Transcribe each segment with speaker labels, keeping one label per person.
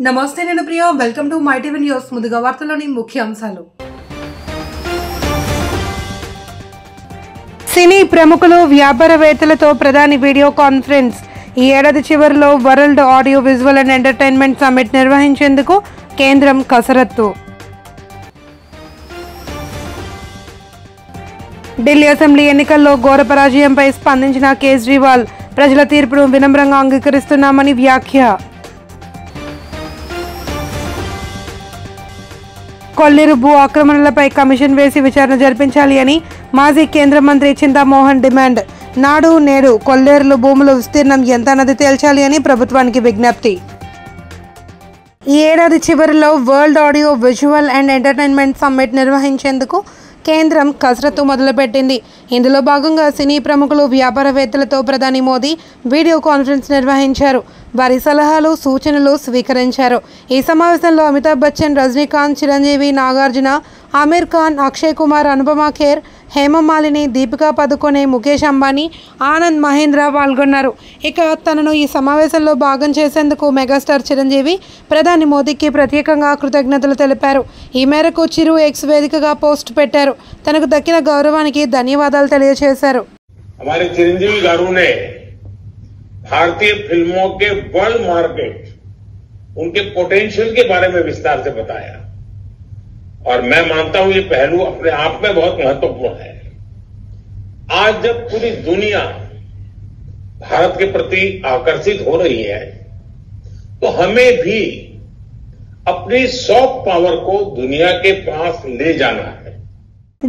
Speaker 1: నమస్తే నేను Priya welcome to my TV news ముందుగా వార్తల్లోని ముఖ్య అంశాలు సినీ ప్రముఖులు వ్యాపారవేత్తలతో ప్రధాని వీడియో కాన్ఫరెన్స్ ఈ ఏడాది చివరిలో world audio visual and entertainment summit నిర్వహించేందుకు కేంద్రం కసరత్తు ఢిల్లీ అసెంబ్లీ ఎన్నికల్లో ఘోర పరాజయంపై స్పందించిన కేజ్రీవాల్ ప్రజల తీర్పును వినమ్రంగా అంగీకరిస్తున్నామని వ్యాఖ్య కొల్లేరు భూ ఆక్రమణలపై కమిషన్ వేసి విచారణ జరిపించాలి అని మాజీ కేంద్ర మంత్రి చింతామోహన్ డిమాండ్ నాడు నేడు కొల్లేరులో భూముల విస్తీర్ణం ఎంత అన్నది తేల్చాలి అని ప్రభుత్వానికి విజ్ఞప్తి ఈ ఏడాది చివరిలో world audio visual and entertainment summit నిర్వహించేందుకు కేంద్రం కసరత్తు మొదలుపెట్టింది. ఇందులో భాగంగా సినీ ప్రముఖులు వ్యాపారవేత్తలతో ప్రధాని మోదీ వీడియో కాన్ఫరెన్స్ నిర్వహించారు. వారి సలహాలు సూచనలు స్వీకరించారు. ఈ సమావేశంలో అమితాబ్ బచ్చన్, రజనీకాంత్, చిరంజీవి, నాగార్జున, ఆమిర్ ఖాన్, అక్షయ్ కుమార్, అనుపమ ఖేర్, హేమమాలిని, దీపికా పదుకొనే, ముఖేష్ అంబానీ, ఆనంద్ మహేంద్ర పాల్గొన్నారు. ఇక తనను ఈ సమావేశంలో భాగం చేసేందుకు మెగాస్టార్ చిరంజీవి ప్రధాని మోదీకి ప్రత్యేకంగా కృతజ్ఞతలు తెలిపారు. ఈ మేరకు చిరు ఎక్స్ వేదికగా పోస్ట్ పెట్టారు. తనకు దక్కిన గౌరవానికి ధన్యవాదాలు తెలియజేశారు.
Speaker 2: भारतीय फिल्मों के वर्ल्ड मार्केट उनके पोटेंशियल के बारे में विस्तार से बताया और मैं मानता हूं ये पहलू अपने आप में बहुत महत्वपूर्ण है। आज जब पूरी दुनिया भारत के प्रति आकर्षित हो रही है तो हमें भी अपनी सॉफ्ट पावर को दुनिया के पास ले जाना है.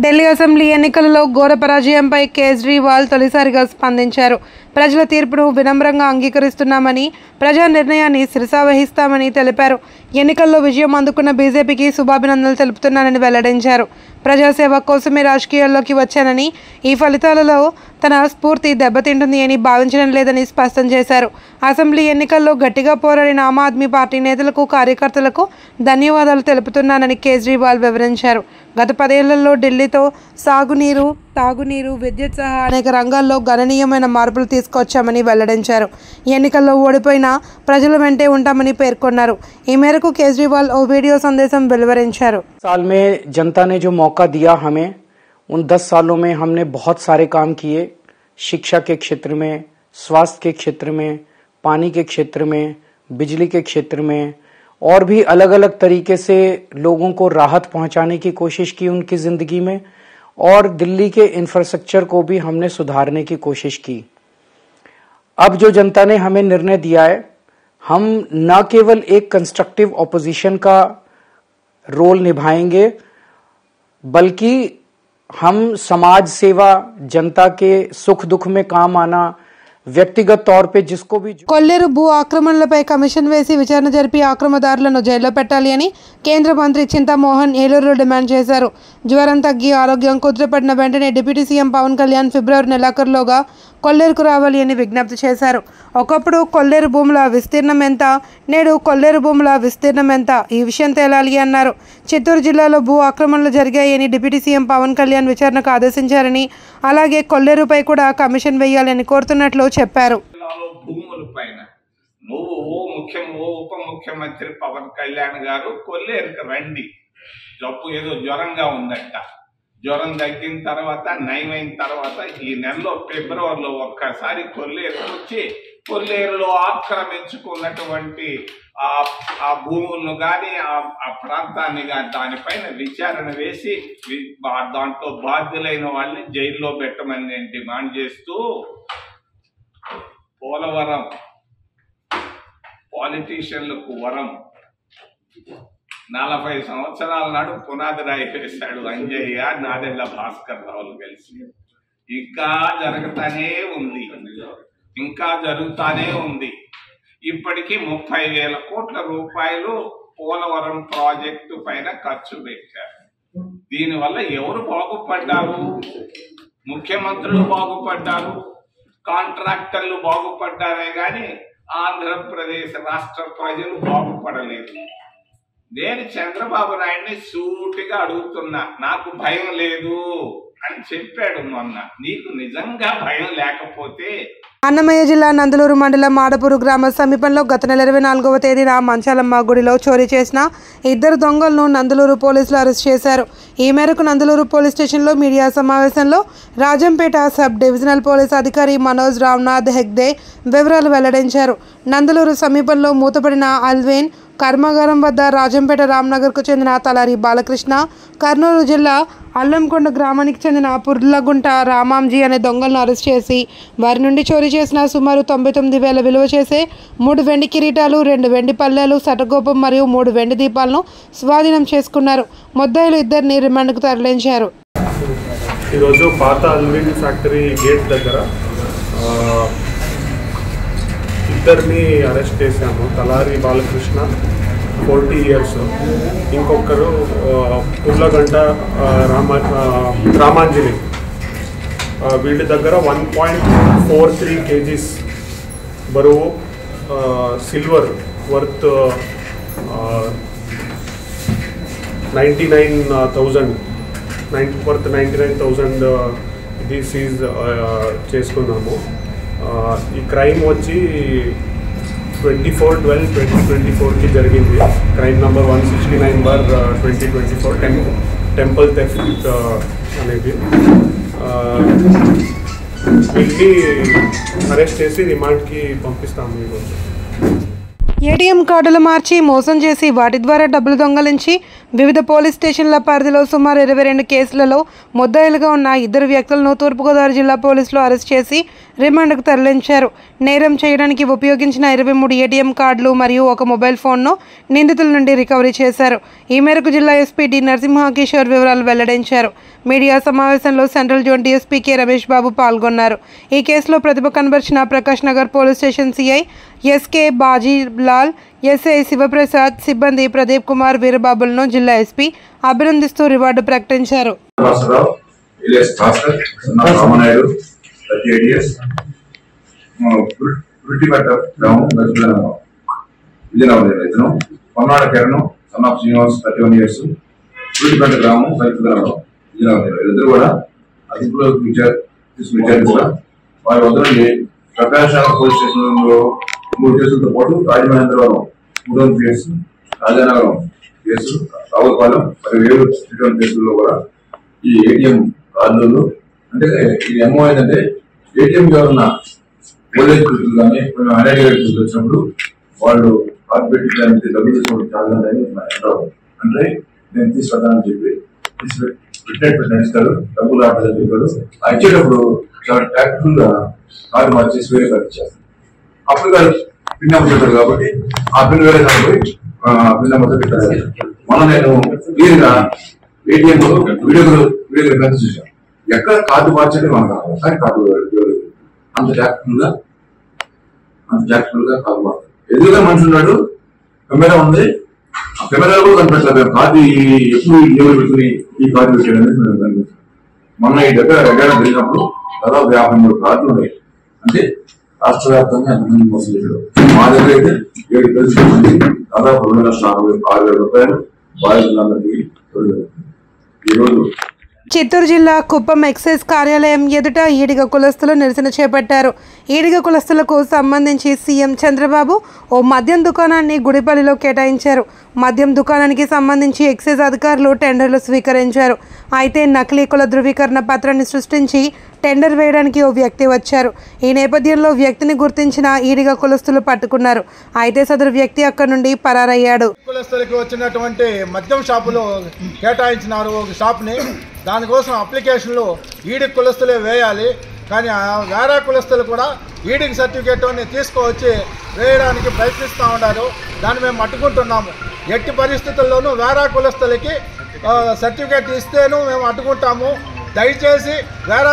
Speaker 1: ఢిల్లీ అసెంబ్లీ ఎన్నికలలో ఘోర పరాజయంపై కేజ్రీవాల్ తొలిసారిగా స్పందించారు. ప్రజల తీర్పును వినమ్రంగా అంగీకరిస్తున్నామని, ప్రజా నిర్ణయాన్ని శిరసావహిస్తామని తెలిపారు. ఎన్నికల్లో విజయం అందుకున్న బీజేపీకి శుభాభినందనలు తెలుపుతున్నానని వెల్లడించారు. ప్రజాసేవ కోసమే రాజకీయాల్లోకి వచ్చానని, ఈ ఫలితాలలో తన స్ఫూర్తి దెబ్బతింటుంది అని భావించడం లేదని స్పష్టం చేశారు. అసెంబ్లీ ఎన్నికల్లో గట్టిగా పోరాడిన ఆమ్ ఆద్మీ పార్టీ నేతలకు, కార్యకర్తలకు ధన్యవాదాలు తెలుపుతున్నానని కేజ్రీవాల్ వివరించారు. గత 10 ఏళ్లలో ఢిల్లీతో సాగునీరు, తాగునీరు, విద్యుత్ సహా అనేక రంగాల్లో గణనీయమైన మార్పులు తీసుకొచ్చామని వెల్లడించారు. ఎన్నికల్లో ఓడిపోయినా ప్రజల వెంటే ఉంటామని పేర్కొన్నారు. ఈ మేరకు కేజ్రీవాల్ ఓ వీడియో సందేశం వెలువరించారు.
Speaker 3: साल में जनता ने जो मौका दिया हमें, उन 10 सालों में हमने बहुत सारे काम किए. शिक्षा के क्षेत्र में, स्वास्थ्य के क्षेत्र में, पानी के क्षेत्र में, बिजली के क्षेत्र में और भी अलग अलग तरीके से लोगों को राहत पहुंचाने की कोशिश की उनकी जिंदगी में और दिल्ली के इंफ्रास्ट्रक्चर को भी हमने सुधारने की कोशिश की. अब जो जनता ने हमें निर्णय दिया है, हम न केवल एक कंस्ट्रक्टिव ऑपोजिशन का रोल निभाएंगे बल्कि हम समाज सेवा, जनता के सुख दुख में काम आना, వ్యక్తిగత तौर पे जिसको भी
Speaker 1: కొల్లేరు భూ ఆక్రమణలపై కమిషన్ వేసి విచారణ జరిపి ఆక్రమణదారులను జైల్లో పెట్టాలి అని కేంద్ర మంత్రి చింతామోహన్ ఏలూరులో డిమాండ్ చేశారు. జ్వరం తగ్గి ఆరోగ్యం కుదుటపడిన వెంటనే డిప్యూటీ సీఎం పవన్ కళ్యాణ్ ఫిబ్రవరి నెలాఖరులోగా కొల్లేరుకు రావాలి అని విజ్ఞప్తి చేశారు. ఒకప్పుడు కొల్లేరు భూముల విస్తీర్ణం ఎంత, నేడు కొల్లేరు భూముల విస్తీర్ణం ఎంత, ఈ విషయం తేలాలి అన్నారు. చిత్తూరు జిల్లాలో భూ ఆక్రమణలు జరిగాయని డిప్యూటీ సీఎం పవన్ కళ్యాణ్ విచారణకు ఆదేశించారని, అలాగే కొల్లేరుపై కూడా కమిషన్ వేయాలని కోరుతున్నట్లు చెప్పారు.
Speaker 4: ఉప ముఖ్యమంత్రి పవన్ కళ్యాణ్ గారు కొల్లేరుకు రండి, జబ్బు ఏదో జ్వరంగా ఉందట, జ్వరం తగ్గిన తర్వాత నయమైన తర్వాత ఈ నెలలో ఫిబ్రవరిలో ఒక్కసారి కొల్లేరుకు వచ్చి కొల్లేరులో ఆక్రమించుకున్నటువంటి ఆ భూములను కానీ ఆ ప్రాంతాన్ని కానీ దానిపైన విచారణ వేసి దాంట్లో బాధ్యులైన వాళ్ళని జైల్లో పెట్టమని నేను డిమాండ్ చేస్తూ, పోలవరం పాలిటీషియన్లకు వరం 40 సంవత్సరాల నాడు పునాది రాయి వేశాడు అంజయ్య, నాదెళ్ల భాస్కర్ రావులు కలిసి. ఇంకా జరుగుతానే ఉంది. ఇప్పటికీ 30,000 కోట్ల రూపాయలు పోలవరం ప్రాజెక్టు పైన ఖర్చు పెట్టారు. దీనివల్ల ఎవరు బాగుపడ్డారు? ముఖ్యమంత్రులు బాగుపడ్డారు, కాంట్రాక్టర్లు బాగుపడ్డారే గాని ఆంధ్రప్రదేశ్ రాష్ట్ర ప్రజలు బాగుపడలేదు. నేను చంద్రబాబు నాయుడిని సూటిగా అడుగుతున్నా, నాకు భయం లేదు అని చెప్పాడు మొన్న. నీకు నిజంగా భయం లేకపోతే
Speaker 1: అన్నమయ్య జిల్లా నందలూరు మండలం మాడపూరు గ్రామ సమీపంలో గత నెల 24వ తేదీన మంచాలమ్మ గుడిలో చోరీ చేసిన 2 దొంగలను నందలూరు పోలీసులు అరెస్ట్ చేశారు. ఈ మేరకు నందలూరు పోలీస్ స్టేషన్లో మీడియా సమావేశంలో రాజంపేట సబ్ డివిజనల్ పోలీస్ అధికారి మనోజ్ రామ్నాథ్ హెగ్డే వివరాలు వెల్లడించారు. నందలూరు సమీపంలో మూతపడిన అల్వేన్ కర్మాగారం వద్ద రాజంపేట రామ్నగర్కు చెందిన తలారి బాలకృష్ణ, కర్నూలు జిల్లా అల్లంకొండ గ్రామానికి చెందిన పుర్లగుంట రామాంజీ అనే దొంగలను అరెస్ట్ చేసి వారి నుండి చోరీ చేసిన సుమారు 99,000 విలువ చేసే 3 వెండి కిరీటాలు, 2 వెండి పల్లెలు, శటగోపం మరియు 3 వెండి దీపాలను స్వాధీనం చేసుకున్నారు. ముద్దాయిలు 2ని రిమాండ్కు తరలించారు.
Speaker 5: ఈరోజు పాత అల్యూమినియం ఫ్యాక్టరీ గేట్ దగ్గర 2 అరెస్ట్ చేశాము. తలారి బాలకృష్ణ 40 years, ఇంకొకరు పుర్లగంట రామాంజలి. వీళ్ళ దగ్గర 1.43 kgs బరువు సిల్వర్ వర్త్ 99,000 ఇది సీజ్ చేసుకున్నాము. ఈ క్రైమ్ వచ్చి 24/12/2024కి జరిగింది. క్రైమ్ నంబర్ 169/2024 టెంపుల్ థెఫ్ట్ అనేది. వీళ్ళని అరెస్ట్ చేసి రిమాండ్కి పంపిస్తాము. ఈరోజు
Speaker 1: ఏటీఎం కార్డులు మార్చి మోసం చేసి వాటి ద్వారా డబ్బులు దొంగలించి వివిధ పోలీస్ స్టేషన్ల పరిధిలో సుమారు 22 కేసులలో ముద్దాయిలుగా ఉన్న 2 వ్యక్తులను తూర్పుగోదావరి జిల్లా పోలీసులు అరెస్ట్ చేసి రిమాండ్కు తరలించారు. నేరం చేయడానికి ఉపయోగించిన 23 ఏటీఎం కార్డులు మరియు ఒక మొబైల్ ఫోన్ను నిందితుల నుండి రికవరీ చేశారు. ఈ మేరకు జిల్లా ఎస్పీ డి నరసింహకిషోర్ వివరాలు వెల్లడించారు. మీడియా సమావేశంలో central zone DSP K Ramesh Babu పాల్గొన్నారు. ఈ కేసులో ప్రతిభ కనబర్చిన Prakash Nagar police station CI SK Bajilal, SI Shivaprasad, సిబ్బంది ప్రదీప్ కుమార్, వీరబాబులను జిల్లా ఎస్పీ అభినందిస్తూ రివార్డు ప్రకటించారు.
Speaker 6: ఇద్దరు కూడా అదుపులో విచారించగా వారి వద్ద నుండి ప్రకాశ్ నగర్ పోలీస్ స్టేషన్లో 3 కేసులతో పాటు రాజమహేంద్రవరం 3వ కేసు, రాజానగరం కేసు, రావులపాలెం మరియు 7 కేసుల్లో కూడా ఈ ఏటీఎం కార్డులు అంటే ఇది ఏమో ఏంటంటే ఏటీఎం ఉన్న ఓల్డేజ్ పీపుల్ కానీ కొన్ని అన్ఎడ్యుకేటెడ్ పీపుల్ వచ్చినప్పుడు వాళ్ళు కార్డు పెట్టి దానికి డబ్బులు తీసుకోవడం చాలా అంటే నేను తీసుకొద్దానని చెప్పి నడుస్తారు, డబ్బులు ఆపదని చెప్పాడు. ఇచ్చేటప్పుడు చాలా ట్యాక్ట్ఫుల్ గా కార్డు మార్చేసి వేరే కార్డు ఇచ్చేస్తారు. అప్పుడు కాదు పిన్ నెంబర్ చెప్పాడు కాబట్టి ఆ పిన్ వేరే పోయి పిన్ నెంబర్తో పెట్టారు. మనం నేను క్లియర్గా ఏటీఎం వీడియో చూసాను. ఎక్కడ కార్డు మార్చండి మనకు ఒకసారి కార్డు అంత ట్యాక్ట్ఫుల్ గా కార్డు మార్చారు. ఎదురుగా మనిషి ఉన్నాడు, కెమెరా ఉంది, ఆ కెమెరాలో కూడా కనిపెట్టలేదు. కార్డు ఎప్పుడు ఎవరు పెట్టుకుని ఈ కార్డు పెట్టాడు అనేది మేము కనిపిస్తాం. మొన్న ఈ దగ్గర ఎక్కడ జరిగినప్పుడు దాదాపు 53 కార్డులు ఉన్నాయి. అంటే రాష్ట్ర వ్యాప్తంగా ఎంతమంది మోసం చేశాడు. మా దగ్గర అయితే 7 కేసులు మంది దాదాపు 2,60,000 రూపాయలు బాధితులందరికీ ఈరోజు
Speaker 1: చిత్తూరు జిల్లా కుప్పం ఎక్సైజ్ కార్యాలయం ఎదుట ఈడిగ కులస్తులు నిరసన చేపట్టారు. ఈడిగ కులస్తులకు సంబంధించి సీఎం చంద్రబాబు ఓ మద్యం దుకాణాన్ని గుడిపల్లిలో కేటాయించారు. మద్యం దుకాణానికి సంబంధించి ఎక్సైజ్ అధికారులు టెండర్లు స్వీకరించారు. అయితే నకిలీ కుల ధృవీకరణ పత్రాన్ని సృష్టించి టెండర్ వేయడానికి ఓ వ్యక్తి వచ్చారు. ఈ నేపథ్యంలో వ్యక్తిని గుర్తించిన ఈడిగ కులస్తులు పట్టుకున్నారు. అయితే సదరు వ్యక్తి అక్కడి నుండి పరారయ్యాడు.
Speaker 7: కులస్తులకి వచ్చినటువంటి మద్యం షాపులో కేటాయించినారు ఒక షాప్ని. దానికోసం అప్లికేషన్లు ఈడి కులస్తులే వేయాలి, కానీ వేరే కులస్తులు కూడా ఈడికి సర్టిఫికేట్ తీసుకువచ్చి వేయడానికి ప్రయత్నిస్తూ ఉన్నారు. దాన్ని మేము అడ్డుకుంటున్నాము. ఎట్టి పరిస్థితుల్లోనూ వేరే కులస్తులకి సర్టిఫికేట్ ఇస్తేనూ మేము అడ్డుకుంటాము. దయచేసి వేరే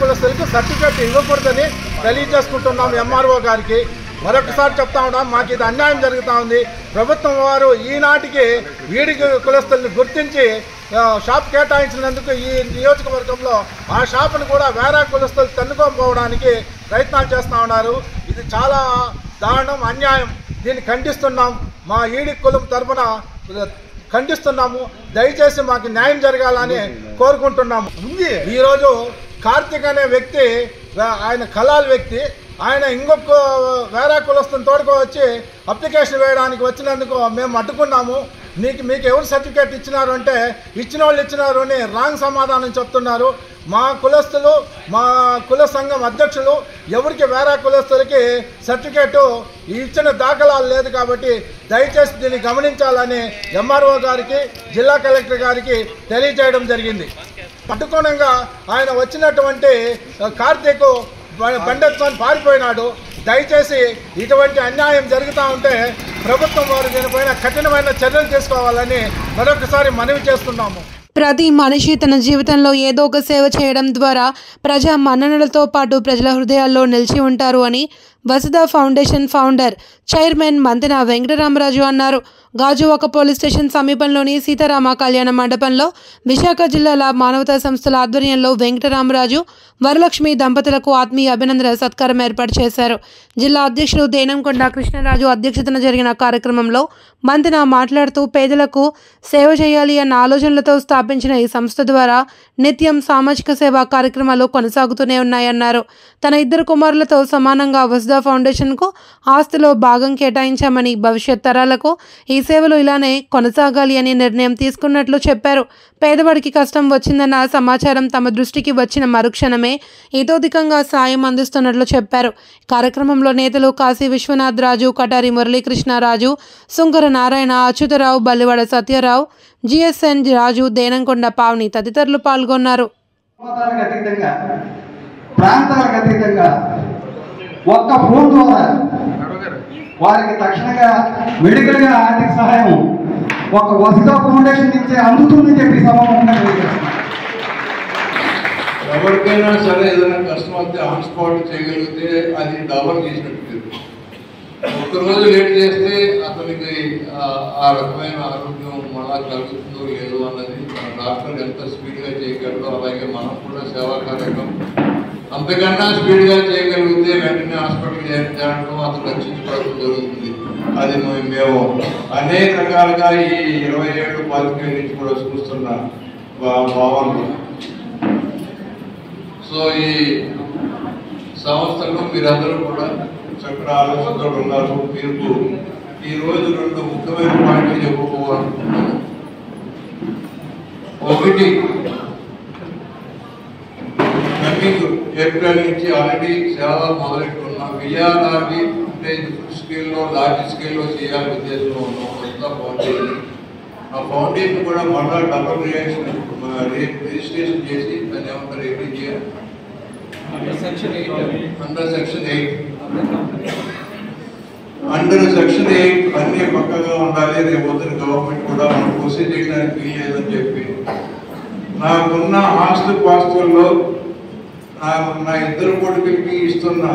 Speaker 7: కులస్తులకి సర్టిఫికేట్ ఇవ్వకూడదని తెలియజేసుకుంటున్నాము ఎంఆర్ఓ గారికి. మరొకసారి చెప్తా ఉన్నాం, మాకు ఇది అన్యాయం జరుగుతూ ఉంది. ప్రభుత్వం వారు ఈనాటికి వీడికి కులస్తుల్ని గుర్తించి షాప్ కేటాయించినందుకు ఈ నియోజకవర్గంలో ఆ షాపును కూడా వేరే కులస్తులు తన్నుకోకపోవడానికి ప్రయత్నాలు చేస్తూ ఉన్నారు. ఇది చాలా దారుణం, అన్యాయం. దీన్ని ఖండిస్తున్నాం. మా ఈడి కులం తరఫున ఖండిస్తున్నాము. దయచేసి మాకు న్యాయం జరగాలని కోరుకుంటున్నాము. ఈరోజు కార్తిక్ అనే వ్యక్తి ఆయన కలాల్ వ్యక్తి. ఆయన ఇంకొక వేరే కులస్తుని తోడుకో వచ్చి అప్లికేషన్ వేయడానికి వచ్చినందుకు మేము అడ్డుకున్నాము. మీకు ఎవరు సర్టిఫికేట్ ఇచ్చినారు అంటే ఇచ్చిన వాళ్ళు ఇచ్చినారు అని రాంగ్ సమాధానం చెప్తున్నారు. మా కులస్తులు, మా కుల సంఘం అధ్యక్షులు ఎవరికి వేరే కులస్తులకి సర్టిఫికేటు ఇచ్చిన దాఖలాలు లేదు. కాబట్టి దయచేసి దీన్ని గమనించాలని ఎంఆర్ఓ గారికి, జిల్లా కలెక్టర్ గారికి తెలియజేయడం జరిగింది. పట్టుకోణంగా ఆయన వచ్చినటువంటి కార్తీక్ బండెత్తుకొని పారిపోయినాడు. దయచేసి ఇటువంటి అన్యాయం జరుగుతూ ఉంటే ప్రభుత్వం వారు దీనిపైన కఠినమైన చర్యలు తీసుకోవాలని మరొకసారి మనవి చేస్తున్నాము.
Speaker 1: ప్రతి మనిషి తన జీవితంలో ఏదో ఒక సేవ చేయడం ద్వారా ప్రజా మన్ననలతో పాటు ప్రజల హృదయాల్లో నిలిచి ఉంటారు అని Vasudha foundation founder, chairman Mantena Venkataramaraju అన్నారు. గాజువాక పోలీస్ స్టేషన్ సమీపంలోని సీతారామ కళ్యాణ మండపంలో విశాఖ జిల్లాల మానవతా సంస్థల ఆధ్వర్యంలో వెంకటరామరాజు, వరలక్ష్మి దంపతులకు ఆత్మీయ అభినందన సత్కారం ఏర్పాటు చేశారు. జిల్లా అధ్యక్షుడు దేనంకొండ కృష్ణరాజు అధ్యక్షతన జరిగిన కార్యక్రమంలో మంతెన మాట్లాడుతూ పేదలకు సేవ చేయాలి అన్న ఆలోచనలతో స్థాపించిన ఈ సంస్థ ద్వారా నిత్యం సామాజిక సేవా కార్యక్రమాలు కొనసాగుతూనే ఉన్నాయన్నారు. తన 2 కుమారులతో సమానంగా వసుధ ఫౌండేషన్కు ఆస్తిలో భాగం కేటాయించామని, భవిష్యత్ తరాలకు ఈ సేవలు ఇలానే కొనసాగాలి అని నిర్ణయం తీసుకున్నట్లు చెప్పారు. పేదవాడికి కష్టం వచ్చిందన్న సమాచారం తమ దృష్టికి వచ్చిన మరుక్షణమే ఇతోధికంగా సాయం అందిస్తున్నట్లు చెప్పారు. కార్యక్రమంలో నేతలు కాశీ విశ్వనాథ్ రాజు, కటారి మురళీకృష్ణరాజు, సుంకర నారాయణ, అచ్యుతరావు, బల్లివాడ సత్యరావు, జిఎస్ఎన్ రాజు, దేనంకొండ పావని తదితరులు పాల్గొన్నారు.
Speaker 8: ప్రాంతాలకు అతీతంగా ఒక్క ఫోన్ ద్వారా వారికి తక్షణంగా మెడికల్గా ఆర్థిక సహాయం ఒక వసుధ ఫౌండేషన్ నుంచే అందుతుందని చెప్పి సభాముఖంగా తెలియజేస్తున్నాం.
Speaker 6: ఎవరికైనా సరే ఏదైనా కష్టం వస్తే ఆన్ స్పాట్ చేయగలిగితే అది డబల్ చేసినట్టు. ఒక్కరోజు లేట్ చేస్తే అతనికి ఆ రకమైన ఆరోగ్యం మళ్ళా కలుగుతుందో లేదో అన్నది మన డాక్టర్ ఎంత స్పీడ్గా చేయగలరో అలాగే మనం కూడా సేవా కార్యక్రమం అంతకన్నా స్పీడ్గా చేయగలిగితే వెంటనే హాస్పిటల్కి చేరడం అతను రక్షించుకోవడం జరుగుతుంది. అది మేము అనేక రకాలుగా ఈ 27-25 నుంచి కూడా చూస్తున్న భావనలు. సో ఈ సంస్థలో మీరందరూ కూడా చక్కగా ఆలోచనతో ఉన్నారు. మీకు ఈరోజు 2 ముఖ్యమైన పాయింట్లు చెప్పుకోవాలనుకుంటున్నాను. ఒకటి, ఏప్రిల్ నుంచి ఆల్రెడీ సేవలు మొదలెట్టుకున్నాం. విఆర్ఆర్బి అంటే ఫుల్ స్కేల్లో, లార్జ్ స్కేల్లో చేయాలని ఉద్దేశంలో ఉన్నాం. కొత్త ఫౌండేషన్, ఆ ఫౌండేషన్ కూడా మళ్ళా డబుల్ రిజిస్ట్రేషన్ చేసి దాన్ని ఏమంటారు, ఏంటి చేయాలి, అండర్ సెక్షన్ 8 అన్నీ పక్కగా ఉండాలి. రేపు పొద్దున గవర్నమెంట్ కూడా మనం ప్రొసీడ్ చేయడానికి వీల్లేదని చెప్పి నాకున్న ఆస్తుపాస్తుల్లో నా 2 కొడుకులకి ఇస్తున్నా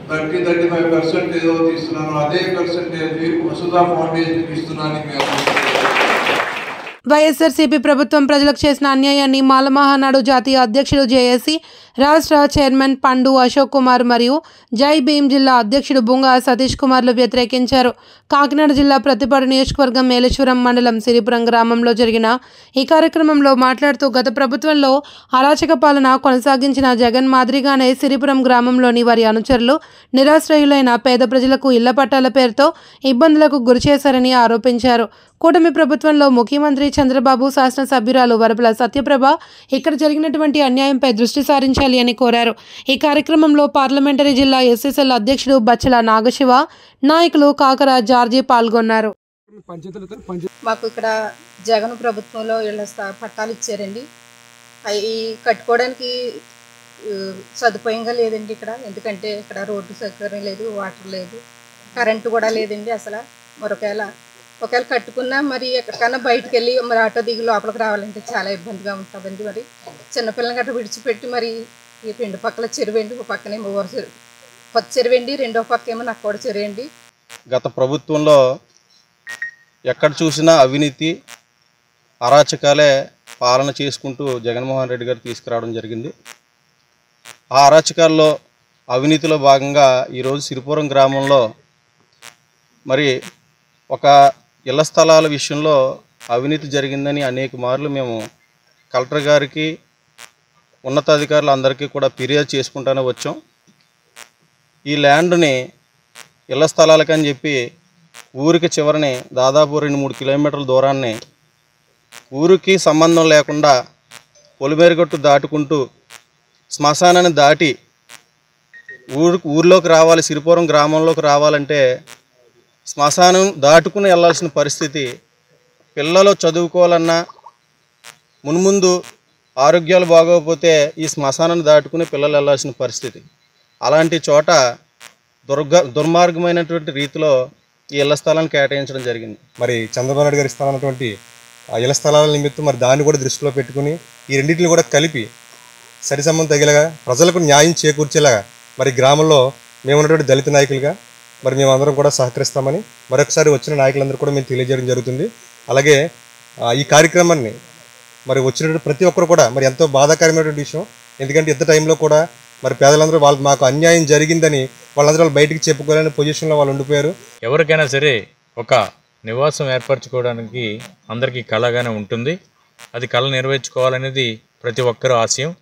Speaker 6: 30-35% ఏదో తీస్తున్నాను, అదే పర్సెంటేజ్ వసుధ ఫౌండేషన్కి ఇస్తున్నాను.
Speaker 1: వైఎస్ఆర్సీపీ ప్రభుత్వం ప్రజలకు చేసిన అన్యాయాన్ని మాల మహానాడు జాతీయ అధ్యక్షుడు జేఏసీ రాష్ట్ర చైర్మన్ పండు అశోక్ కుమార్ మరియు జై భీమ్ జిల్లా అధ్యక్షుడు బుంగా సతీష్ కుమార్లు వ్యతిరేకించారు. కాకినాడ జిల్లా ప్రతిపాడు నియోజకవర్గం మేలేశ్వరం మండలం సిరిపురం గ్రామంలో జరిగిన ఈ కార్యక్రమంలో మాట్లాడుతూ గత ప్రభుత్వంలో అరాచక పాలన కొనసాగించిన జగన్ మాదిరిగానే సిరిపురం గ్రామంలోని వారి అనుచరులు నిరాశ్రయులైన పేద ప్రజలకు ఇళ్ల పట్టాల పేరుతో ఇబ్బందులకు గురిచేశారని ఆరోపించారు. కూటమి ప్రభుత్వంలో ముఖ్యమంత్రి చంద్రబాబు, శాసనసభ్యురాలు వరపుల సత్యప్రభ ఇక్కడ జరిగినటువంటి అన్యాయంపై దృష్టి సారించాలి అని కోరారు. ఈ కార్యక్రమంలో పార్లమెంటరీ జిల్లా ఎస్ఎస్ఎల్ అధ్యక్షుడు బచ్చల నాగశివ, నాయకులు కాకర జార్జి పాల్గొన్నారు.
Speaker 9: మాకు ఇక్కడ జగన్ ప్రభుత్వంలో ఇళ్ల పట్టాలు ఇచ్చారండి. అవి కట్టుకోవడానికి సదుపాయంగా లేదండి ఇక్కడ. ఎందుకంటే ఇక్కడ రోడ్డు సౌకర్యం లేదు, వాటర్ లేదు, కరెంటు కూడా లేదండి అసలు. ఒకవేళ కట్టుకున్నా మరి ఎక్కడికన్నా బయటకు వెళ్ళి మరి ఆటో దిగి లోపలికి రావాలంటే చాలా ఇబ్బందిగా ఉంటుందండి. మరి చిన్నపిల్లలు గట్రా విడిచిపెట్టి మరి ఈ 2 పక్కల చెరువండి, ఒక పక్కనేమో కొత్త చెరువండి, రెండో పక్క ఏమో నాకు కూడా చెరువండి.
Speaker 10: గత ప్రభుత్వంలో ఎక్కడ చూసినా అవినీతి, అరాచకాలే పాలన చేసుకుంటూ జగన్మోహన్ రెడ్డి గారు తీసుకురావడం జరిగింది. ఆ అరాచకాల్లో అవినీతిలో భాగంగా ఈరోజు సిరిపురం గ్రామంలో మరి ఒక ఇళ్ల స్థలాల విషయంలో అవినీతి జరిగిందని అనేక మార్లు మేము కలెక్టర్ గారికి, ఉన్నతాధికారులు అందరికీ కూడా ఫిర్యాదు చేసుకుంటూనే వచ్చాం. ఈ ల్యాండ్ని ఇళ్ల స్థలాలకని చెప్పి ఊరికి చివరిని దాదాపు 2-3 కిలోమీటర్ల దూరాన్ని ఊరికి సంబంధం లేకుండా పొలిమేరగట్టు దాటుకుంటూ శ్మశానాన్ని దాటి ఊర్లోకి రావాలి, సిరిపురం గ్రామంలోకి రావాలంటే శ్మశానం దాటుకుని వెళ్ళాల్సిన పరిస్థితి. పిల్లలు చదువుకోవాలన్నా మున్ముందు ఆరోగ్యాలు బాగోకపోతే ఈ శ్మశానాన్ని దాటుకుని పిల్లలు వెళ్ళాల్సిన పరిస్థితి. అలాంటి చోట దుర్మార్గమైనటువంటి రీతిలో ఈ ఇళ్ల స్థలాన్ని కేటాయించడం జరిగింది.
Speaker 11: మరి చంద్రబాబు నాయుడు గారు ఇస్తానన్నటువంటి ఆ ఇళ్ల స్థలాల నిమిత్తం మరి దాన్ని కూడా దృష్టిలో పెట్టుకుని ఈ రెండింటిని కూడా కలిపి సరిసమ్మం తగిలేగా ప్రజలకు న్యాయం చేకూర్చేలాగా మరి గ్రామంలో మేమున్నటువంటి దళిత నాయకులుగా మరి మేమందరం కూడా సహకరిస్తామని మరొకసారి వచ్చిన నాయకులందరూ కూడా మేము తెలియజేయడం జరుగుతుంది. అలాగే ఈ కార్యక్రమాన్ని మరి వచ్చినటువంటి ప్రతి ఒక్కరు కూడా మరి ఎంతో బాధాకరమైనటువంటి విషయం. ఎందుకంటే ఇంత టైంలో కూడా మరి పేదలందరూ మాకు అన్యాయం జరిగిందని వాళ్ళందరూ బయటికి చెప్పుకోలేని పొజిషన్లో వాళ్ళు ఉండిపోయారు.
Speaker 12: ఎవరికైనా సరే ఒక నివాసం ఏర్పరచుకోవడానికి అందరికీ కళగానే ఉంటుంది. అది కళ నెరవేర్చుకోవాలనేది ప్రతి ఒక్కరూ ఆశయం.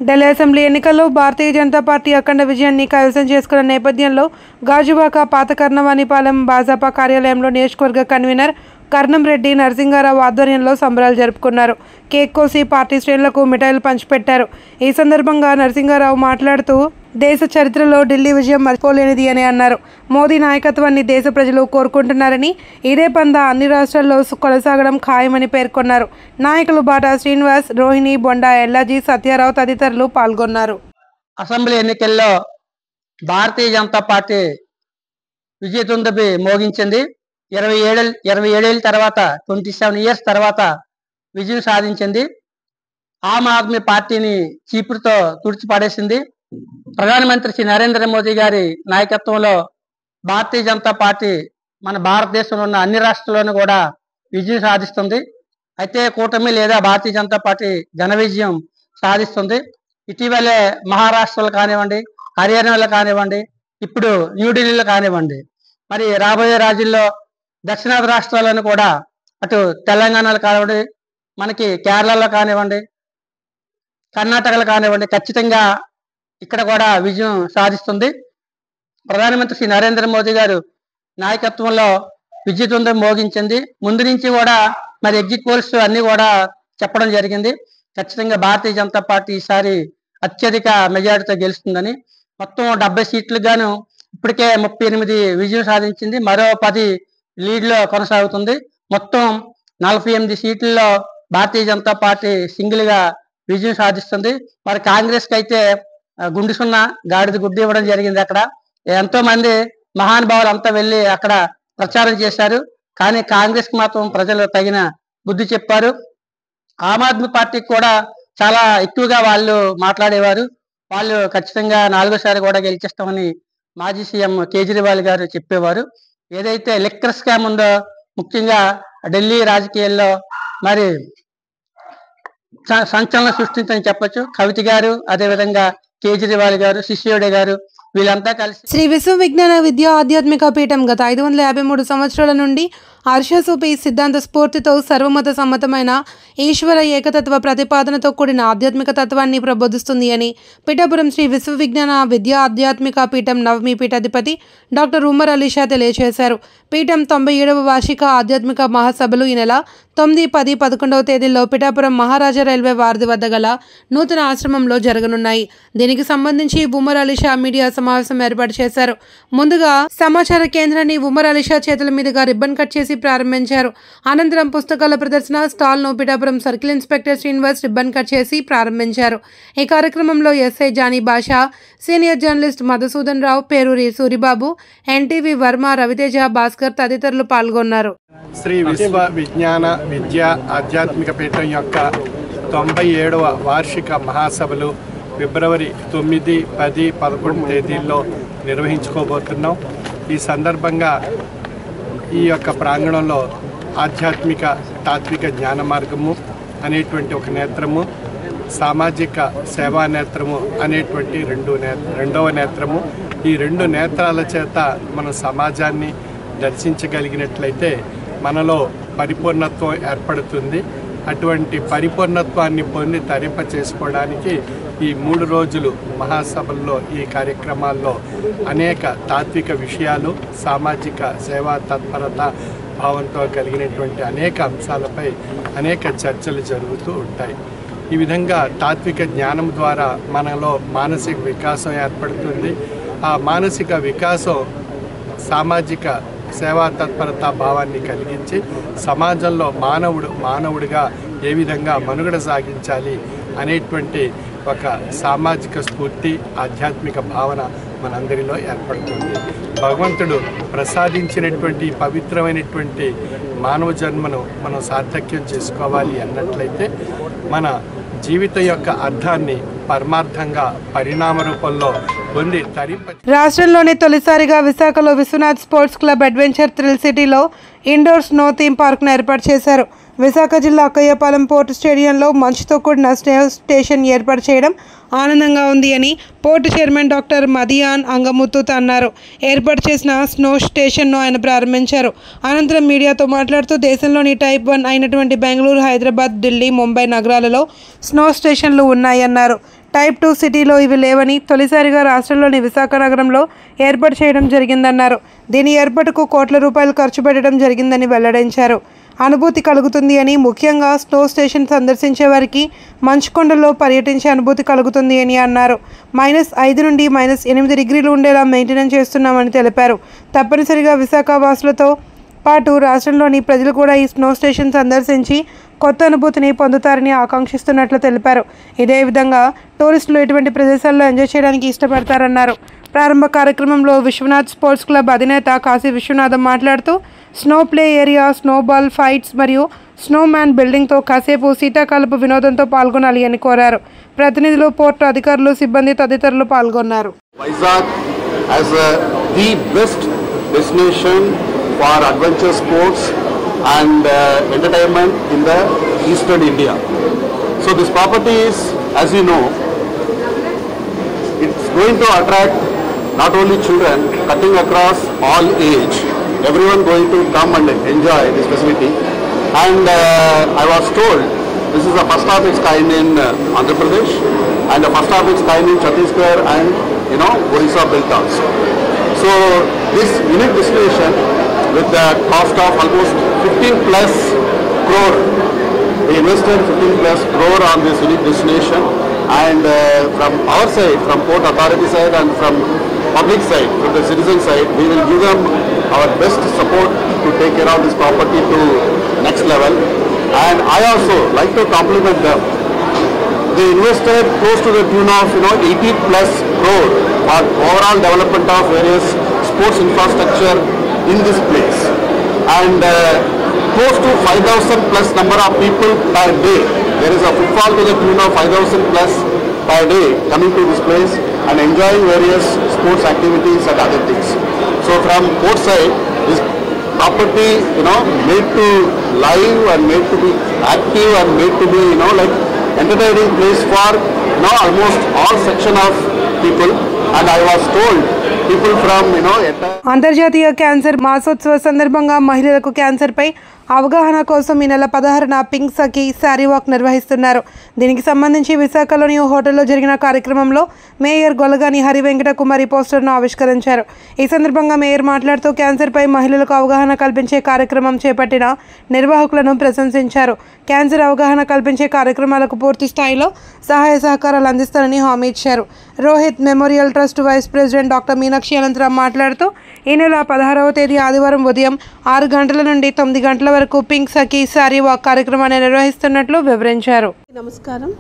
Speaker 1: ఢిల్లీ అసెంబ్లీ ఎన్నికల్లో భారతీయ జనతా పార్టీ అఖండ విజయాన్ని కైవసం చేసుకున్న నేపథ్యంలో గాజువాక పాత కర్ణవాణిపాలెం భాజపా కార్యాలయంలో నియోజకవర్గ కన్వీనర్ కర్ణంరెడ్డి నరసింగారావు ఆధ్వర్యంలో సంబరాలు జరుపుకున్నారు. కేక్ కోసి పార్టీ శ్రేణులకు మిఠాయిలు పంచిపెట్టారు. ఈ సందర్భంగా నరసింగారావు మాట్లాడుతూ దేశ చరిత్రలో ఢిల్లీ విజయం మర్చిపోలేనిది అని అన్నారు. మోదీ నాయకత్వాన్ని దేశ ప్రజలు కోరుకుంటున్నారని, ఇదే పందా అన్ని రాష్ట్రాల్లో కొనసాగడం ఖాయమని పేర్కొన్నారు. నాయకులు బాటా శ్రీనివాస్, రోహిణి, బొండా ఎల్లాజీ, సత్యారావు తదితరులు పాల్గొన్నారు.
Speaker 13: అసెంబ్లీ ఎన్నికల్లో భారతీయ జనతా పార్టీ విజయదుందుభి మోగించింది. 27 ఏళ్ళ తర్వాత 27 ఇయర్స్ తర్వాత విజయం సాధించింది. ఆమ్ ఆద్మీ పార్టీని చీపురుతో తుడిచిపడేసింది. ప్రధానమంత్రి శ్రీ నరేంద్ర మోదీ గారి నాయకత్వంలో భారతీయ జనతా పార్టీ మన భారతదేశంలో ఉన్న అన్ని రాష్ట్రాల్లోనూ కూడా విజయం సాధిస్తుంది. అయితే కూటమి లేదా భారతీయ జనతా పార్టీ ఘన విజయం సాధిస్తుంది. ఇటీవలే మహారాష్ట్రలో కానివ్వండి, హర్యానాలో కానివ్వండి, ఇప్పుడు న్యూఢిల్లీలో కానివ్వండి, మరి రాబోయే రోజుల్లో దక్షిణాది రాష్ట్రాలను కూడా అటు తెలంగాణలో కానివ్వండి, మనకి కేరళలో కానివ్వండి, కర్ణాటకలో కానివ్వండి, ఖచ్చితంగా ఇక్కడ కూడా విజయం సాధిస్తుంది. ప్రధానమంత్రి శ్రీ నరేంద్ర మోదీ గారు నాయకత్వంలో విజయదుందుభి మోగించింది. ముందు నుంచి కూడా మరి ఎగ్జిట్ పోల్స్ అన్ని కూడా చెప్పడం జరిగింది. ఖచ్చితంగా భారతీయ జనతా పార్టీ ఈసారి అత్యధిక మెజారిటీతో గెలుస్తుందని. మొత్తం 70 సీట్లు గాను ఇప్పటికే 38 విజయం సాధించింది. మరో 10 లీడ్లో కొనసాగుతుంది. మొత్తం 48 సీట్లలో భారతీయ జనతా పార్టీ సింగిల్గా విజయం సాధిస్తుంది. మరి కాంగ్రెస్కి అయితే గుండు సున్నా గాడిద గుడ్డు ఇవ్వడం జరిగింది. అక్కడ ఎంతో మంది మహానుభావులు అంతా వెళ్ళి అక్కడ ప్రచారం చేశారు. కానీ కాంగ్రెస్కి మాత్రం ప్రజలు తగిన బుద్ధి చెప్పారు. ఆమ్ ఆద్మీ పార్టీకి కూడా చాలా ఎక్కువగా వాళ్ళు మాట్లాడేవారు. వాళ్ళు ఖచ్చితంగా 4వ సారి కూడా గెలిచేస్తామని మాజీ సీఎం కేజ్రీవాల్ గారు చెప్పేవారు. ఏదైతే లిక్కర్ స్కామ్ ఉందో, ముఖ్యంగా ఢిల్లీ రాజకీయాల్లో మరి సంచలనం సృష్టించని చెప్పొచ్చు. కవిత గారు, అదేవిధంగా కేజ్రీవాల్ గారు, సిసోడియా గారు, వీళ్ళంతా కలిసి
Speaker 1: శ్రీ విశ్వ విజ్ఞాన విద్యా ఆధ్యాత్మిక పీఠం గత 553 సంవత్సరాల నుండి హర్షసూపి సిద్ధాంత స్ఫూర్తితో సర్వమత సమ్మతమైన ఈశ్వర ఏకతత్వ ప్రతిపాదనతో కూడిన ఆధ్యాత్మిక తత్వాన్ని ప్రబోధిస్తుంది అని పిఠాపురం శ్రీ విశ్వ విజ్ఞాన విద్యా ఆధ్యాత్మిక పీఠం నవమి పీఠాధిపతి డాక్టర్ ఉమర్ అలీ షా తెలియజేశారు. పీఠం 97వ వార్షిక ఆధ్యాత్మిక మహాసభలు ఈ నెల 9, 10, 11వ తేదీల్లో పిఠాపురం మహారాజా రైల్వే వారధి వద్ద గల నూతన ఆశ్రమంలో జరగనున్నాయి. దీనికి సంబంధించి ఉమర్ అలీ షా మీడియా సమావేశం ఏర్పాటు చేశారు. ముందుగా సమాచార కేంద్రాన్ని ఉమర్ అలీ షా చేతుల మీదుగా రిబ్బన్ కట్ చేసి ప్రారంభించారు. అనంతరం పుస్తకాల ప్రదర్శన స్టాల్ను Pithapuram circle inspector Srinivas ribbon cut చేసి ప్రారంభించారు. ఈ కార్యక్రమంలో SI Jani Basha, senior journalist Madhusudan Rao, Peruri Suribabu, NTV Varma, Raviteja, Bhaskar తదితరులు పాల్గొన్నారు.
Speaker 14: శ్రీ విశ్వ విజ్ఞాన విద్యా ఆధ్యాత్మిక పీఠం యొక్క 97వ వార్షిక మహాసభలు ఫిబ్రవరి 9, 10, 11 తేదీల్లో నిర్వహించుకోబోతున్నాం. ఈ సందర్భంగా ఈ యొక్క ప్రాంగణంలో ఆధ్యాత్మిక తాత్విక జ్ఞాన మార్గము అనేటువంటి ఒక నేత్రము, సామాజిక సేవా నేత్రము అనేటువంటి రెండవ నేత్రము, ఈ 2 నేత్రాల చేత మనం సమాజాన్ని దర్శించగలిగినట్లయితే మనలో పరిపూర్ణత్వం ఏర్పడుతుంది. అటువంటి పరిపూర్ణత్వాన్ని పొంది తరింప చేసుకోవడానికి ఈ 3 రోజులు మహాసభల్లో ఈ కార్యక్రమాల్లో అనేక తాత్విక విషయాలు, సామాజిక సేవా తత్పరత భావంతో కలిగినటువంటి అనేక అంశాలపై అనేక చర్చలు జరుగుతూ ఉంటాయి. ఈ విధంగా తాత్విక జ్ఞానం ద్వారా మనలో మానసిక వికాసం ఏర్పడుతుంది. ఆ మానసిక వికాసం సామాజిక సేవా తత్పరత భావాన్ని కలిగించి సమాజంలో మానవుడిగా ఏ విధంగా మనుగడ సాగించాలి అనేటువంటి ఒక సామాజిక స్ఫూర్తి, ఆధ్యాత్మిక భావన మనందరిలో ఏర్పడుతుంది. భగవంతుడు ప్రసాదించినటువంటి పవిత్రమైనటువంటి మానవ జన్మను మనం సార్థక్యం చేసుకోవాలి అన్నట్లయితే మన జీవితం యొక్క అర్థాన్ని పరమార్థంగా పరిణామ రూపంలో పొంది తరింప.
Speaker 1: రాష్ట్రంలోనే తొలిసారిగా విశాఖలో Viswanath sports club adventure thrill సిటీలో ఇండోర్ స్నో థీమ్ పార్క్ను ఏర్పాటు చేశారు. విశాఖ జిల్లా అక్కయ్యపాలెం పోర్టు స్టేడియంలో మంచుతో కూడిన స్నో స్టేషన్ ఏర్పాటు చేయడం ఆనందంగా ఉంది అని పోర్టు చైర్మన్ డాక్టర్ మదియాన్ అంగముత్తూత్ అన్నారు. ఏర్పాటు చేసిన స్నో స్టేషన్ను ఆయన ప్రారంభించారు. అనంతరం మీడియాతో మాట్లాడుతూ దేశంలోని టైప్ 1 అయినటువంటి బెంగళూరు, హైదరాబాద్, ఢిల్లీ, ముంబై నగరాలలో స్నో స్టేషన్లు ఉన్నాయన్నారు. టైప్ 2 సిటీలో ఇవి లేవని తొలిసారిగా రాష్ట్రంలోని విశాఖ నగరంలో ఏర్పాటు చేయడం జరిగిందన్నారు. దీని ఏర్పాటుకు కోట్ల రూపాయలు ఖర్చు పెట్టడం జరిగిందని వెల్లడించారు. అనుభూతి కలుగుతుంది అని, ముఖ్యంగా స్నో స్టేషన్ సందర్శించే వారికి మంచుకొండలో పర్యటించే అనుభూతి కలుగుతుంది అని అన్నారు. -5 నుండి -8 డిగ్రీలు ఉండేలా మెయింటెనెన్స్ చేస్తున్నామని తెలిపారు. తప్పనిసరిగా విశాఖ వాసులతో పాటు రాష్ట్రంలోని ప్రజలు కూడా ఈ స్నో స్టేషన్ సందర్శించి కొత్త అనుభూతిని పొందుతారని ఆకాంక్షిస్తున్నట్లు తెలిపారు. ఇదే విధంగా టూరిస్టులు ఎటువంటి ప్రదేశాల్లో ఎంజాయ్ చేయడానికి ఇష్టపడతారన్నారు. ప్రారంభ కార్యక్రమంలో విశ్వనాథ్ స్పోర్ట్స్ క్లబ్ అధినేత కాశీ విశ్వనాథం మాట్లాడుతూ snow play area, snowball fights మరియు స్నోమ్యాన్ బిల్డింగ్తో కాసేపు శీతాకాలపు వినోదంతో పాల్గొనాలి అని కోరారు. ప్రతినిధులు, పోర్టు అధికారులు, సిబ్బంది తదితరులు పాల్గొన్నారు.
Speaker 15: Vizag as the best destination for adventure sports and entertainment in the eastern India. So this property is, as you know, it's going to attract not only children, cutting across all age, everyone going to come and enjoy this facility. And I was told this is the first of its kind in Andhra Pradesh and the first of its kind in Chhattisgarh and Odisha built also. So this unique destination with the cost of almost 15 plus crore, we invested 15 plus crore on this unique destination, and from our side, from Port Authority side and from public side, from the citizen side, we will give them our best support to take care of this property to next level. And I also like to compliment them. They invested close to the tune of 80 plus crore for overall development of various sports infrastructure in this place, and close to 5,000 plus number of people per day. There is a footfall to the tune of 5,000 plus per day coming to this place and enjoying various sports activities and other things. So from both side, this property made to live and made to be active and made to be like entertaining place for almost all section of people. And I was told people from
Speaker 1: అంతర్జాతీయ cancer మాసోత్సవ సందర్భంగా మహిళలకు క్యాన్సర్పై అవగాహన కోసం ఈ నెల 16న pink సఖీ sari walk నిర్వహిస్తున్నారు. దీనికి సంబంధించి విశాఖలోని హోటల్లో జరిగిన కార్యక్రమంలో మేయర్ గొలగాని హరి వెంకట కుమారి పోస్టర్ను ఆవిష్కరించారు. ఈ సందర్భంగా మేయర్ మాట్లాడుతూ క్యాన్సర్పై మహిళలకు అవగాహన కల్పించే కార్యక్రమం చేపట్టిన నిర్వాహకులను ప్రశంసించారు. క్యాన్సర్ అవగాహన కల్పించే కార్యక్రమాలకు పూర్తి స్థాయిలో సహాయ సహకారాలు అందిస్తారని హామీ ఇచ్చారు. Rohit memorial trust vice president doctor Meenakshi అనంతరం మాట్లాడుతూ ఈ నెల 16వ తేదీ ఆదివారం ఉదయం 6 గంటల నుండి 9 గంటల వరకు పింక్ సఖీ శారీ వాక్ కార్యక్రమాన్ని నిర్వహిస్తున్నట్లు వివరించారు.
Speaker 16: నమస్కారం.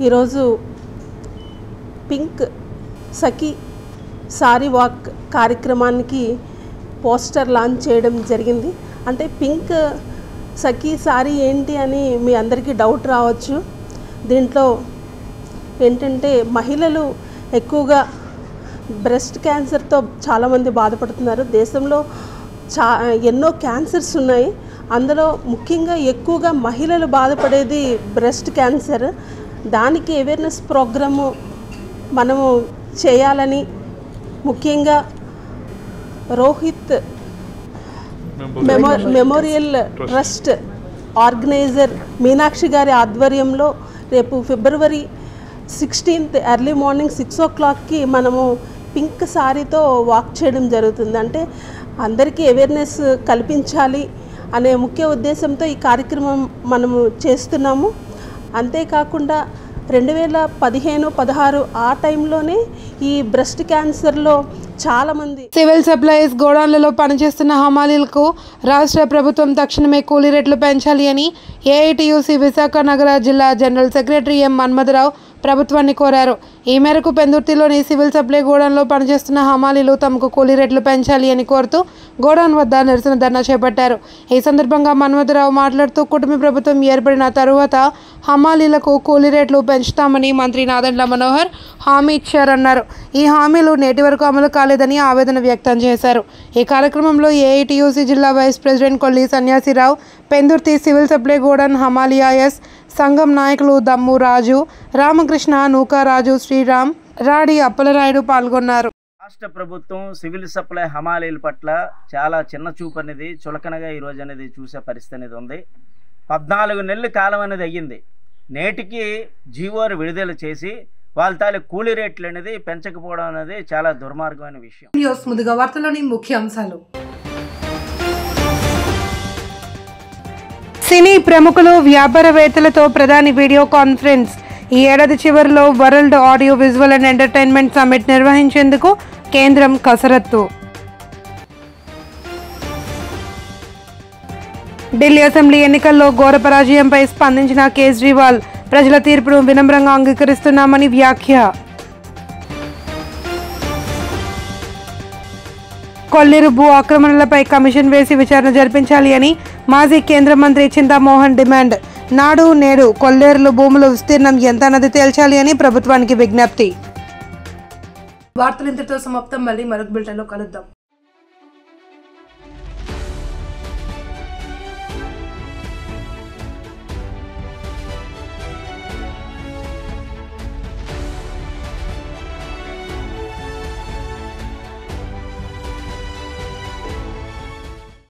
Speaker 16: ఈరోజు పింక్ సఖీ శారీ వాక్ కార్యక్రమానికి పోస్టర్ లాంచ్ చేయడం జరిగింది. అంటే పింక్ సఖీ శారీ ఏంటి అని మీ అందరికీ డౌట్ రావచ్చు. దీంట్లో ఏంటంటే మహిళలు ఎక్కువగా బ్రెస్ట్ క్యాన్సర్తో చాలామంది బాధపడుతున్నారు. దేశంలో ఎన్నో క్యాన్సర్స్ ఉన్నాయి. అందులో ముఖ్యంగా ఎక్కువగా మహిళలు బాధపడేది బ్రెస్ట్ క్యాన్సర్. దానికి అవేర్నెస్ ప్రోగ్రాము మనము చేయాలని ముఖ్యంగా Rohit memorial trust organiser Meenakshi గారి ఆధ్వర్యంలో రేపు ఫిబ్రవరి 16th ఎర్లీ మార్నింగ్ 6 o'clockకి మనము పింక్ సారీతో వాక్ చేయడం జరుగుతుంది. అంటే అందరికీ అవేర్నెస్ కల్పించాలి అనే ముఖ్య ఉద్దేశంతో ఈ కార్యక్రమం మనము చేస్తున్నాము. అంతేకాకుండా 2015-16 ఆ టైంలోనే ఈ బ్రెస్ట్ క్యాన్సర్లో చాలామంది
Speaker 1: సివిల్ సప్లైస్ గోడౌన్లలో పనిచేస్తున్న హమాలీలకు రాష్ట్ర ప్రభుత్వం తక్షణమే కూలీ రేట్లు పెంచాలి అని ఏఐటియుసి విశాఖ నగర జిల్లా జనరల్ సెక్రటరీ ఎం మన్మథరావు ప్రభుత్వాన్ని కోరారు. ఈ మేరకు పెందుర్తిలోని సివిల్ సప్లై గోడౌన్లో పనిచేస్తున్న హమాలీలు తమకు కూలీ రేట్లు పెంచాలి అని కోరుతూ గోడౌన్ వద్ద నిరసన ధర్నా చేపట్టారు. ఈ సందర్భంగా మన్మథరావు మాట్లాడుతూ కూటమి ప్రభుత్వం ఏర్పడిన తరువాత హమాలీలకు కూలీ రేట్లు పెంచుతామని మంత్రి నాదెండ్ల మనోహర్ హామీ ఇచ్చారన్నారు. ఈ హామీలు నేటి వరకు అమలు కాలేదని ఆవేదన వ్యక్తం చేశారు. ఈ కార్యక్రమంలో ఏఐటియుసి జిల్లా vice president Kolli Sanyasirao, Pendurthi civil supply godown హమాలియాయస్ సంఘం నాయకులు దమ్ము రాజు, రామకృష్ణ, నూకారాజు, శ్రీరామ్, రాడి అప్పలరాయుడు పాల్గొన్నారు.
Speaker 17: రాష్ట్ర ప్రభుత్వం సివిల్ సప్లై హమాలీల పట్ల చాలా చిన్న చూపు అనేది చులకనగా ఈరోజు అనేది చూసే పరిస్థితి అనేది ఉంది. 14 నెలల కాలం అనేది అయ్యింది. నేటికి జీవోలు విడుదల చేసి వాళ్ళ తాలూ కూలీ రేట్లు అనేది పెంచకపోవడం అనేది చాలా దుర్మార్గమైన విషయం.
Speaker 1: ముందుగా వార్తలోని ముఖ్య అంశాలు. సినీ ప్రముఖులు, వ్యాపారవేత్తలతో ప్రధాని వీడియో కాన్ఫరెన్స్. ఈ ఏడాది చివరిలో world audio visual and entertainment summit నిర్వహించేందుకు కేంద్రం కసరత్తు. ఢిల్లీ అసెంబ్లీ ఎన్నికల్లో ఘోర పరాజయంపై స్పందించిన కేజ్రీవాల్, ప్రజల తీర్పును వినమ్రంగా అంగీకరిస్తున్నామని వ్యాఖ్య. కొల్లేరు భూ ఆక్రమణలపై కమిషన్ వేసి విచారణ జరిపించాలి అని మాజీ కేంద్ర మంత్రి చింతామోహన్ డిమాండ్. నాడు నేడు కొల్లేరులో భూముల విస్తీర్ణం ఎంత అన్నది తేల్చాలి అని ప్రభుత్వానికి విజ్ఞప్తి. వార్తలు ఇంతటితో సమాప్తం. మళ్ళీ మరొక బులెటిన్లో కలుద్దాం.